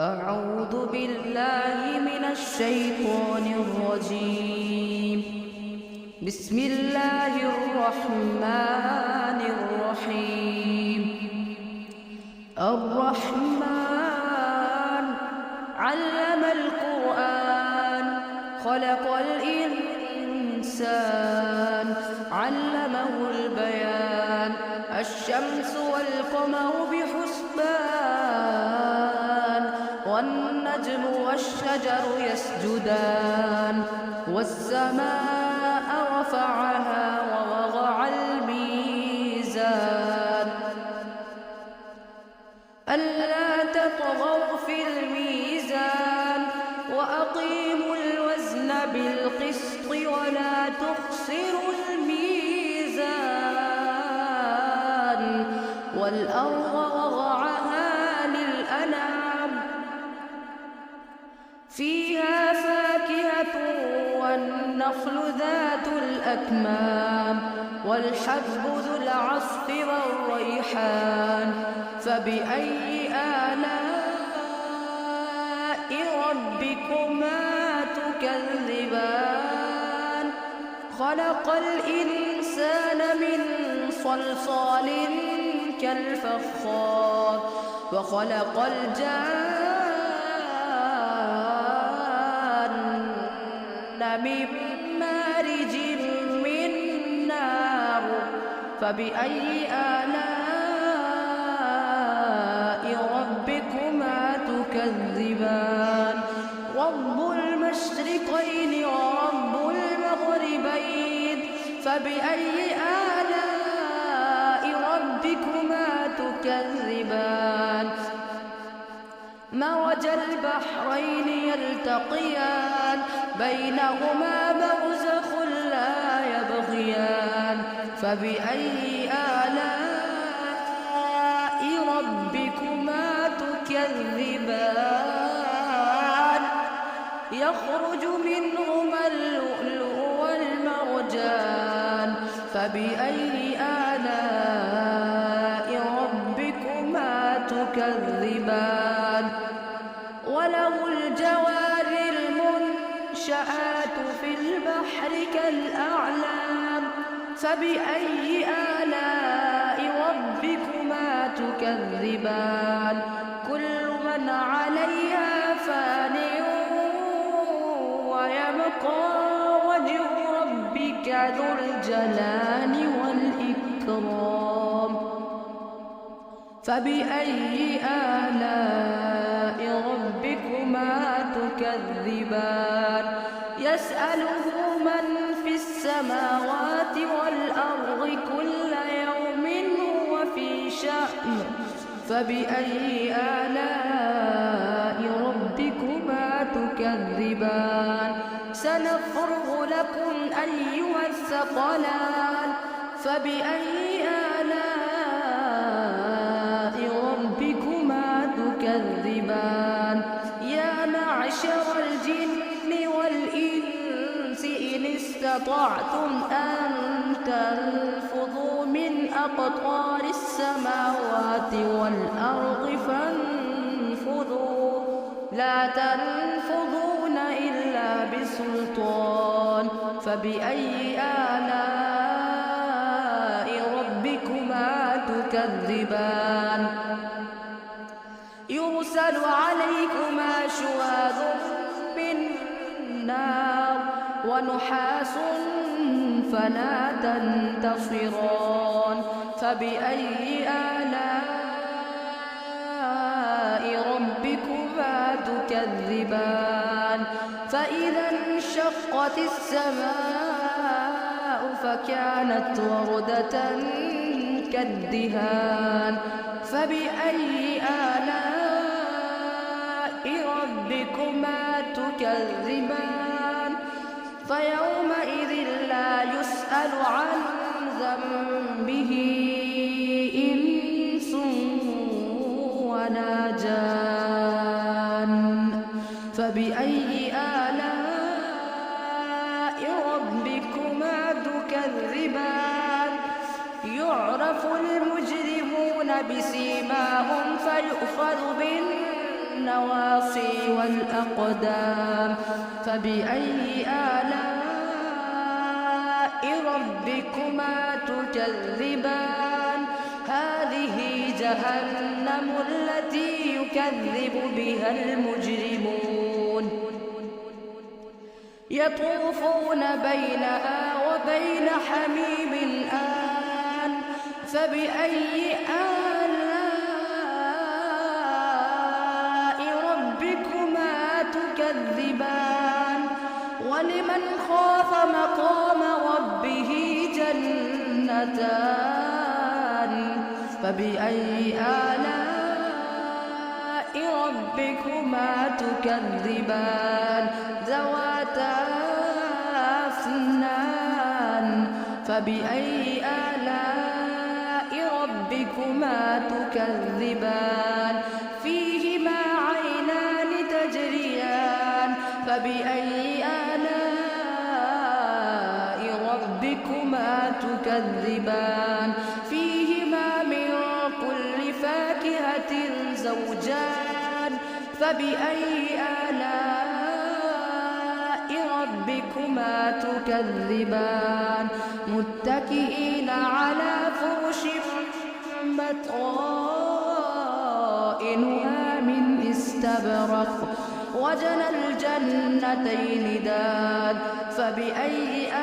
أعوذ بالله من الشيطان الرجيم. بسم الله الرحمن الرحيم. الرحمن علم القرآن خلق الإنسان علمه البيان. الشمس والقمر بحسبان والنجم والشجر يسجدان والسماء رفعها ووضع الميزان ألا تطغوا في الميزان وأقيموا الوزن بالقسط ولا تخسروا الميزان والأرض وضعها للأنعام فيها فاكهة والنخل ذات الأكمام والحب ذو العصف والريحان فبأي آلاء ربكما تكذبان خلق الإنسان من صلصال كالفخار وخلق الجان من مارج من نار فبأي آلاء ربكما تكذبان رب المشرقين ورب المغربين فبأي آلاء ربكما تكذبان مرج البحرين يلتقيان بينهما برزخ لا يبغيان فبأي آلاء ربكما تكذبان يخرج منهما اللؤلؤ والمرجان فبأي آلاء ربكما تكذبان وله الجوار المنشآت في البحر كالأعلام فبأي آلاء ربكما تكذبان كل من عليها فان ويبقى وجه ربك ذو الجلال والإكرام فبأي آلاء ربكما تكذبان يسأله من في السماوات والأرض كل يوم هو في شأن فبأي آلاء ربكما تكذبان سنفرغ لكم أيها الثقلان فبأي آلاء ربكما تكذبان يا معشر الجن والإنس إن استطعتم أن تنفذوا من أقطار السماوات والأرض فانفذوا لا تنفذون إلا بسلطان فبأي آلاء ربكما تكذبان يرسل عليكما شواظ من نار ونحاس فلا تنتصران فبأي آلاء ربكما تكذبان فإذا انشقت السماء فكانت وردة كالدهان فبأي آلاء ربكما تكذبان فيومئذ لا يسأل عن ذنبه إنس ولا جان فبأي آلاء ربكما تكذبان يعرف المجرمون بسيماهم فيؤخذ النواصي والأقدام. فبأي آلاء ربكما تكذبان؟ هذه جهنم التي يكذب بها المجرمون، يطوفون بينها وبين حميم آن. فبأي آلاء ربكما تكذبان؟ ولمن خاف مقام ربه جنتان. فبأي آلاء ربكما تكذبان؟ ذواتا أفنان. فبأي آلاء ربكما تكذبان؟ فيهما عينان تجريان. فبأي آلاء ربكما تكذبان؟ فيهما من كل فاكهة زوجان. فبأي آلاء ربكما تكذبان؟ متكئين على فرش بطائنها من استبرق، وجنى الجنتين دان. فبأي آلاء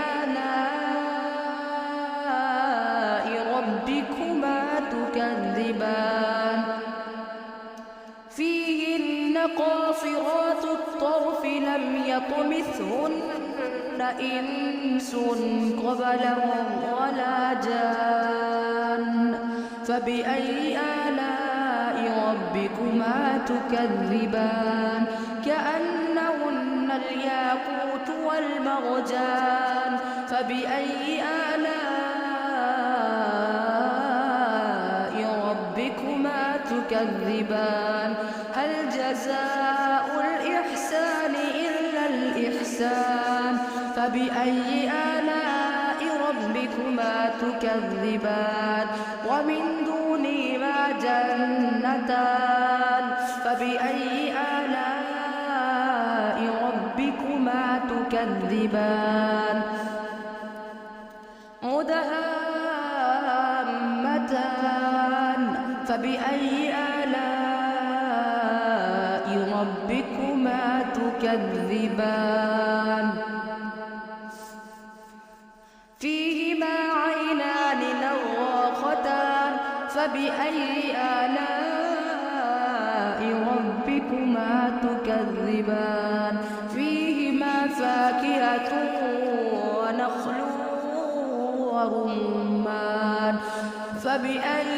ربكما تكذبان؟ فيهن قاصرات الطرف لم يطمثهن إنس قبلهم ولا جان. فبأي آلاء ربكما تكذبان؟ كأنهن الياقوت والمرجان. فبأي آلاء ربكما تكذبان؟ هل جزاء الإحسان إلا الإحسان؟ فبأي آلاء ربكما تكذبان؟ ومن دونهما جنتان. فبأي آلاء ربكما تكذبان؟ مدهامتان. فبأي آلاء ربكما تكذبان؟ فيهما عينان نضاختان. فبأي آلاء ربكما تكذبان؟ فيهما فاكهة ونخل ورمان. فبأي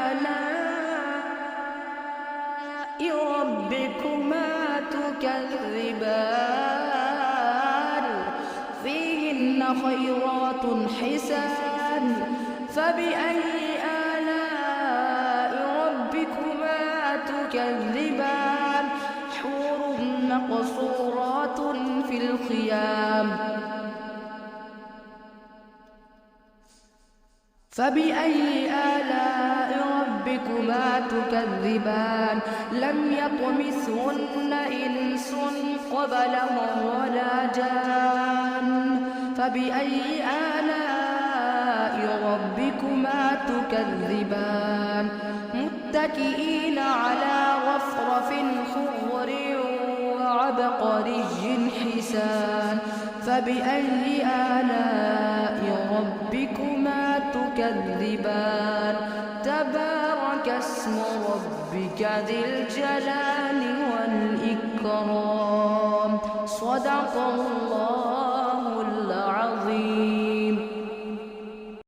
آلاء ربكما تكذبان؟ فيهن خيرات حسان. فبأي آلاء ربكما تكذبان؟ حور مقصورات في الخيام. فبأي آلاء ربكما تكذبان؟ لم يطمثهن إنس قبلهم ولا جان. فبأي آلاء ربكما تكذبان؟ متكئين على رفرف خضر وعبقري حسان. فبأي آلاء ربكما تكذبان؟ تبارك اسم ربك ذي الجلال والإكرام. صدق الله